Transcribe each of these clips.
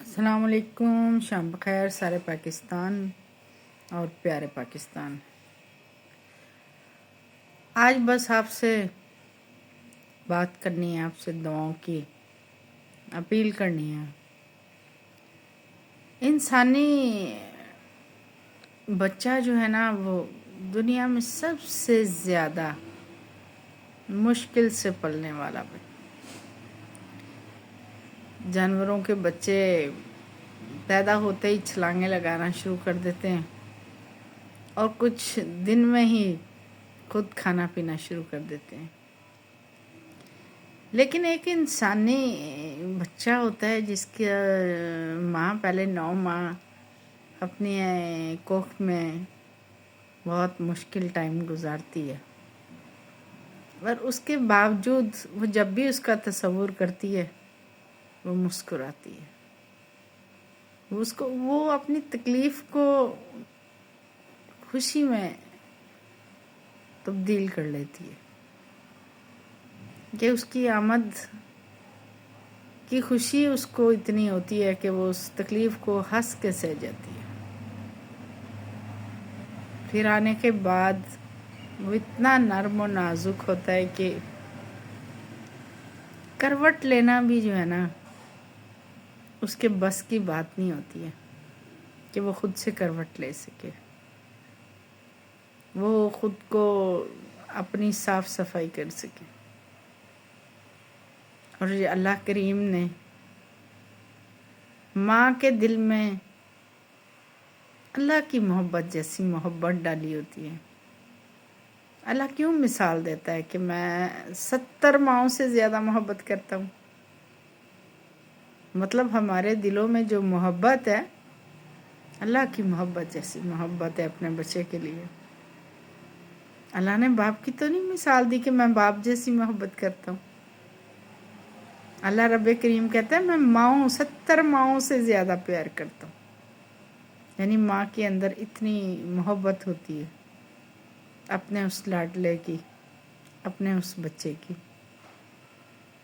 السلام علیکم، شام بخیر سارے پاکستان اور پیارے پاکستان۔ آج بس آپ سے بات کرنی ہے، آپ سے دعاؤں کی اپیل کرنی ہے۔ انسانی بچہ جو ہے نا، وہ دنیا میں سب سے زیادہ مشکل سے پلنے والا بچہ۔ جانوروں کے بچے پیدا ہوتے ہی چھلانگیں لگانا شروع کر دیتے ہیں اور کچھ دن میں ہی خود کھانا پینا شروع کر دیتے ہیں، لیکن ایک انسانی بچہ ہوتا ہے جس کی ماں پہلے 9 ماہ اپنی کوکھ میں بہت مشکل ٹائم گزارتی ہے، اور اس کے باوجود وہ جب بھی اس کا تصور کرتی ہے وہ مسکراتی ہے۔ وہ اپنی تکلیف کو خوشی میں تبدیل کر لیتی ہے کہ اس کی آمد کی خوشی اس کو اتنی ہوتی ہے کہ وہ اس تکلیف کو ہنس کے سہ جاتی ہے۔ پھر آنے کے بعد وہ اتنا نرم و نازک ہوتا ہے کہ کروٹ لینا بھی جو ہے نا اس کے بس کی بات نہیں ہوتی ہے کہ وہ خود سے کروٹ لے سکے۔ وہ خود کو اپنی صاف صفائی کر سکے، اور یہ اللہ کریم نے ماں کے دل میں اللہ کی محبت جیسی محبت ڈالی ہوتی ہے۔ اللہ کیوں مثال دیتا ہے کہ میں 70 ماؤں سے زیادہ محبت کرتا ہوں؟ مطلب ہمارے دلوں میں جو محبت ہے، اللہ کی محبت جیسی محبت ہے اپنے بچے کے لیے۔ اللہ نے باپ کی تو نہیں مثال دی کہ میں باپ جیسی محبت کرتا ہوں۔ اللہ رب کریم کہتا ہے میں 70 ماؤں سے زیادہ پیار کرتا ہوں، یعنی ماں کے اندر اتنی محبت ہوتی ہے اپنے اس لاڈلے کی، اپنے اس بچے کی۔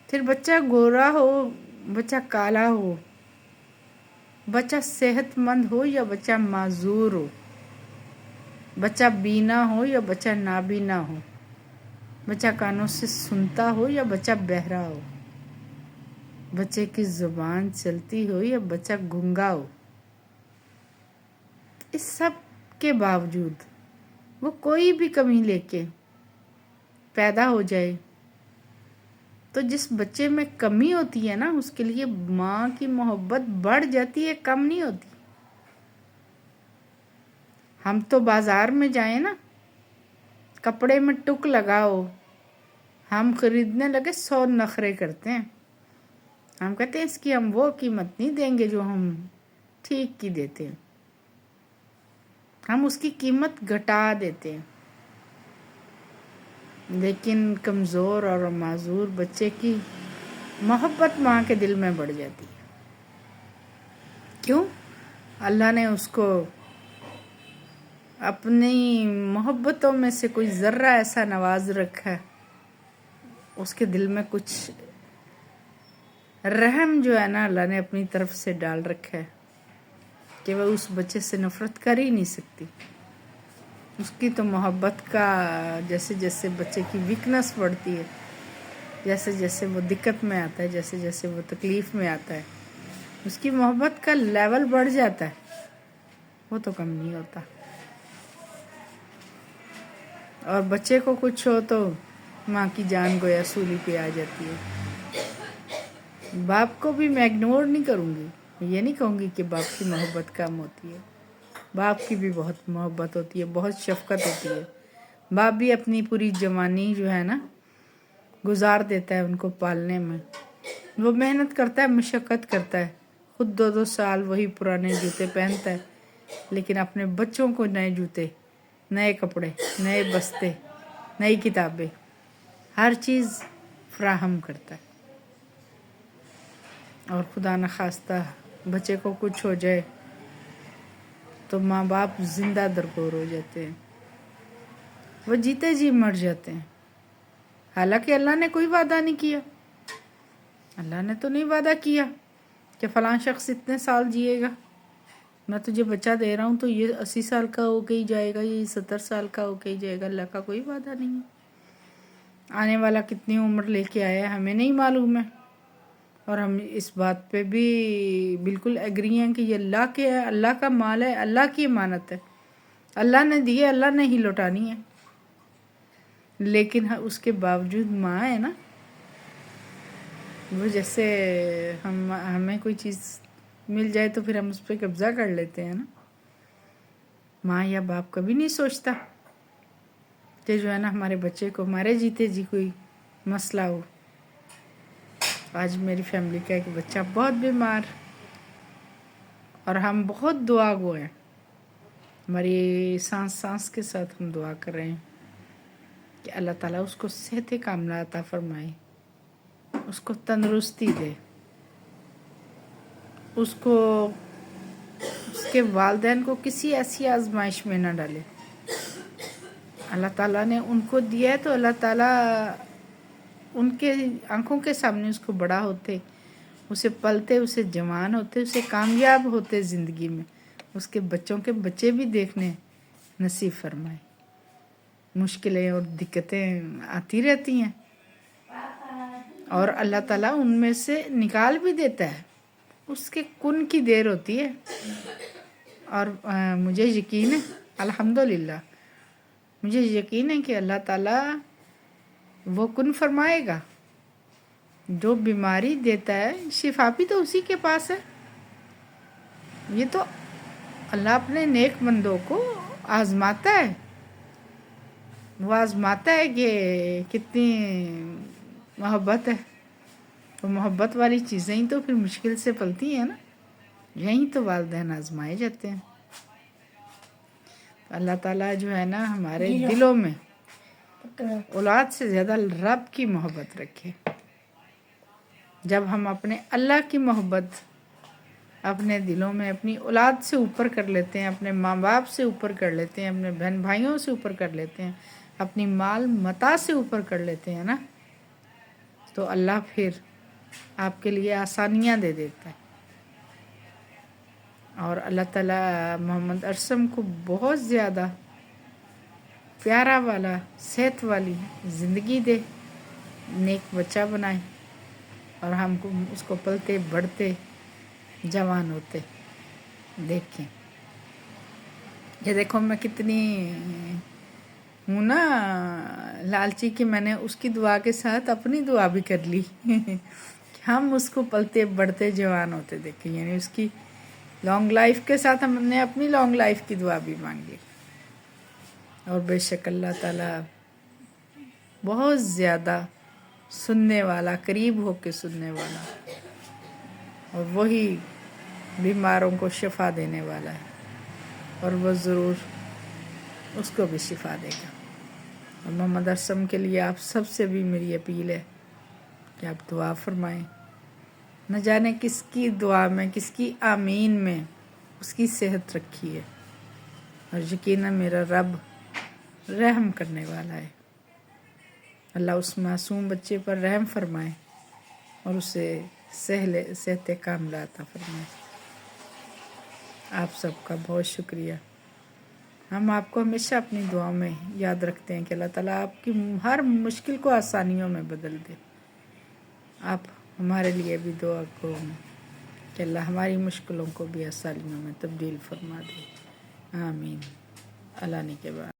پھر بچہ گورا ہو، بچہ کالا ہو، بچہ صحت مند ہو یا بچہ معذور ہو، بچہ بینا ہو یا بچہ نابینا ہو، بچہ کانوں سے سنتا ہو یا بچہ بہرا ہو، بچے کی زبان چلتی ہو یا بچہ گنگا ہو، اس سب کے باوجود وہ کوئی بھی کمی لے کے پیدا ہو جائے تو جس بچے میں کمی ہوتی ہے نا، اس کے لیے ماں کی محبت بڑھ جاتی ہے، کم نہیں ہوتی۔ ہم تو بازار میں جائیں نا، کپڑے میں ٹک لگاؤ، ہم خریدنے لگے 100 نخرے کرتے ہیں۔ ہم کہتے ہیں اس کی ہم وہ قیمت نہیں دیں گے جو ہم ٹھیک کی دیتے ہیں، ہم اس کی قیمت گھٹا دیتے ہیں۔ لیکن کمزور اور معذور بچے کی محبت ماں کے دل میں بڑھ جاتی ہے۔ کیوں؟ اللہ نے اس کو اپنی محبتوں میں سے کوئی ذرہ ایسا نواز رکھا ہے، اس کے دل میں کچھ رحم جو ہے نا اللہ نے اپنی طرف سے ڈال رکھا ہے کہ وہ اس بچے سے نفرت کر ہی نہیں سکتی۔ اس کی تو محبت کا جیسے جیسے بچے کی ویکنس بڑھتی ہے، جیسے جیسے وہ دقت میں آتا ہے، جیسے جیسے وہ تکلیف میں آتا ہے، اس کی محبت کا لیول بڑھ جاتا ہے، وہ تو کم نہیں ہوتا۔ اور بچے کو کچھ ہو تو ماں کی جان گویا سولی پہ آ جاتی ہے۔ باپ کو بھی میں اگنور نہیں کروں گی، یہ نہیں کہوں گی کہ باپ کی محبت کم ہوتی ہے، باپ کی بھی بہت محبت ہوتی ہے، بہت شفقت ہوتی ہے۔ باپ بھی اپنی پوری جوانی جو ہے نا گزار دیتا ہے ان کو پالنے میں، وہ محنت کرتا ہے، مشقت کرتا ہے، خود 2 سال وہی پرانے جوتے پہنتا ہے، لیکن اپنے بچوں کو نئے جوتے، نئے کپڑے، نئے بستے، نئی کتابیں، ہر چیز فراہم کرتا ہے۔ اور خدا نخواستہ بچے کو کچھ ہو جائے تو ماں باپ زندہ درگور ہو جاتے ہیں، وہ جیتے جی مر جاتے ہیں۔ حالانکہ اللہ نے کوئی وعدہ نہیں کیا، اللہ نے تو نہیں وعدہ کیا کہ فلاں شخص اتنے سال جیے گا، میں تجھے بچہ دے رہا ہوں تو یہ 80 سال کا ہو کے ہی جائے گا، یہ 70 سال کا ہو کے ہی جائے گا۔ اللہ کا کوئی وعدہ نہیں ہے۔ آنے والا کتنی عمر لے کے آیا ہے ہمیں نہیں معلوم ہے، اور ہم اس بات پہ بھی بالکل ایگری ہیں کہ یہ اللہ کے ہے، اللہ کا مال ہے، اللہ کی امانت ہے، اللہ نے دی ہے، اللہ نے ہی لوٹانی ہے۔ لیکن اس کے باوجود ماں ہے نا، وہ جیسے ہمیں کوئی چیز مل جائے تو پھر ہم اس پہ قبضہ کر لیتے ہیں نا۔ ماں یا باپ کبھی نہیں سوچتا کہ جو ہے نا ہمارے بچے کو ہمارے جیتے جی کوئی مسئلہ ہو۔ آج میری فیملی کا ایک بچہ بہت بیمار، اور ہم بہت دعا گو ہیں، ہماری سانس سانس کے ساتھ ہم دعا کر رہے ہیں کہ اللہ تعالیٰ اس کو صحت کاملہ عطا فرمائے، اس کو تندرستی دے، اس کے والدین کو کسی ایسی آزمائش میں نہ ڈالے۔ اللہ تعالیٰ نے ان کو دیا ہے تو اللہ تعالیٰ ان کے آنکھوں کے سامنے اس کو بڑا ہوتے، اسے پلتے، اسے جوان ہوتے، اسے کامیاب ہوتے زندگی میں، اس کے بچوں کے بچے بھی دیکھنے نصیب فرمائے۔ مشکلیں اور دقتیں آتی رہتی ہیں اور اللہ تعالیٰ ان میں سے نکال بھی دیتا ہے، اس کے کن کی دیر ہوتی ہے۔ اور مجھے یقین ہے، الحمدللہ مجھے یقین ہے کہ اللہ تعالیٰ وہ کن فرمائے گا۔ جو بیماری دیتا ہے شفا بھی تو اسی کے پاس ہے۔ یہ تو اللہ اپنے نیک بندوں کو آزماتا ہے، وہ آزماتا ہے کہ کتنی محبت ہے۔ وہ محبت والی چیزیں ہی تو پھر مشکل سے پلتی ہیں نا، یہیں تو والدین آزمائے جاتے ہیں۔ اللہ تعالیٰ جو ہے نا ہمارے دلوں میں اولاد سے زیادہ رب کی محبت رکھے۔ جب ہم اپنے اللہ کی محبت اپنے دلوں میں اپنی اولاد سے اوپر کر لیتے ہیں، اپنے ماں باپ سے اوپر کر لیتے ہیں، اپنے بہن بھائیوں سے اوپر کر لیتے ہیں، اپنی مال متاع سے اوپر کر لیتے ہیں نا، تو اللہ پھر آپ کے لیے آسانیاں دے دیتا ہے۔ اور اللہ تعالیٰ محمد ارسم کو بہت زیادہ پیارا والا صحت والی زندگی دے، نیک بچہ بنائے، اور ہم کو اس کو پلتے بڑھتے جوان ہوتے دیکھیں۔ یہ دیکھو میں کتنی ہوں نا لالچی کہ میں نے اس کی دعا کے ساتھ اپنی دعا بھی کر لی کہ ہم اس کو پلتے بڑھتے جوان ہوتے دیکھیں، یعنی اس کی لانگ لائف کے ساتھ ہم نے اپنی لانگ لائف کی دعا بھی مانگی۔ اور بے شک اللہ تعالیٰ بہت زیادہ سننے والا، قریب ہو کے سننے والا، اور وہی بیماروں کو شفا دینے والا ہے، اور وہ ضرور اس کو بھی شفا دے گا۔ اور محمد ارسم کے لیے آپ سب سے بھی میری اپیل ہے کہ آپ دعا فرمائیں۔ نہ جانے کس کی دعا میں، کس کی آمین میں اس کی صحت رکھی ہے، اور یقیناً میرا رب رحم کرنے والا ہے۔ اللہ اس معصوم بچے پر رحم فرمائے اور اسے صحت کاملہ عطا فرمائے۔ آپ سب کا بہت شکریہ۔ ہم آپ کو ہمیشہ اپنی دعاؤں میں یاد رکھتے ہیں کہ اللہ تعالیٰ آپ کی ہر مشکل کو آسانیوں میں بدل دے۔ آپ ہمارے لیے بھی دعا کو کہ اللہ ہماری مشکلوں کو بھی آسانیوں میں تبدیل فرما دے۔ آمین۔ اللہ نے کے بعد